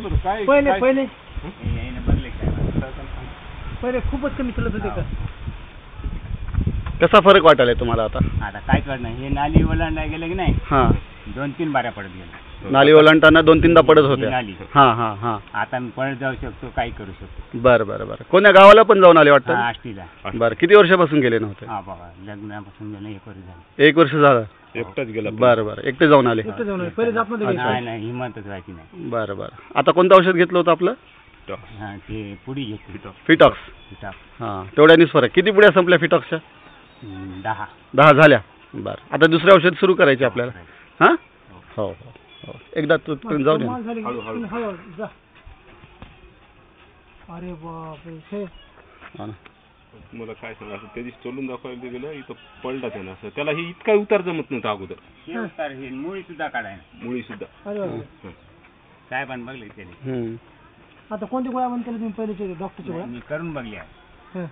पहिले पहिले बघले काय पहिले खूपच कमी चलत होते का? कसा फरक वाटायला तुम्हाला आता? आता काय करणार, हे नाली ओलांडा गेलं की नाही, हा 2-3 बाऱ्या पडत गेल्या. नाली ओलांडताना 2-3दा पडत होत्या. नाली. हा हा हा आता मी पळत जाऊ शकतो, काही करू शकतो. बरं बरं बरं. कोण्या गावाला पण जाऊन आले वाटतं? आष्टीला. बरं, किती वर्षापासून गेले नव्हते? हा बाबा, लग्नापासून गेलं 1 वर्ष झालं. 1 वर्ष झालं. एकटाच गेला. बरं बरं, एकटे जाऊन आले. एकटं जाऊन आले. पहिले जात नव्हते नाही नाही, हिंमतच व्हायची नाही. बरं बरं. आता कोणतं औषध घेतलं होतं आपलं? हा, ते पुडी घेतली. फिटॉक्स. हां, तेवढ्यानीच फरक. किती पुड्या संपल्या फिटॉक्सच्या? 10. 10 झाल्या. बरं, आता दुसरे औषध सुरू करायचे आपल्याला. हां, हो हो हो. एकदा तोपर्यंत जाऊ माल दे. झाली. हळू जा. अरे बापरे, हे हा ना. मला काय सांगा, असं त्या दिवशी चलून दाखवायला गेलं, इथं पडला त्यानं. असं त्याला ही इतका उतार जमत नव्हता अगोदर. हे उतार, हे मुळी सुद्धा काढायला. मुळी सुद्धा. अरे बापरे. साहेबांनी बघले त्याने. हम्म. आता कोणती गोळ्या बंद केली तुम्ही? पहिलेचे डॉक्टरची गोळ्या? मी करून बघल्या. हं.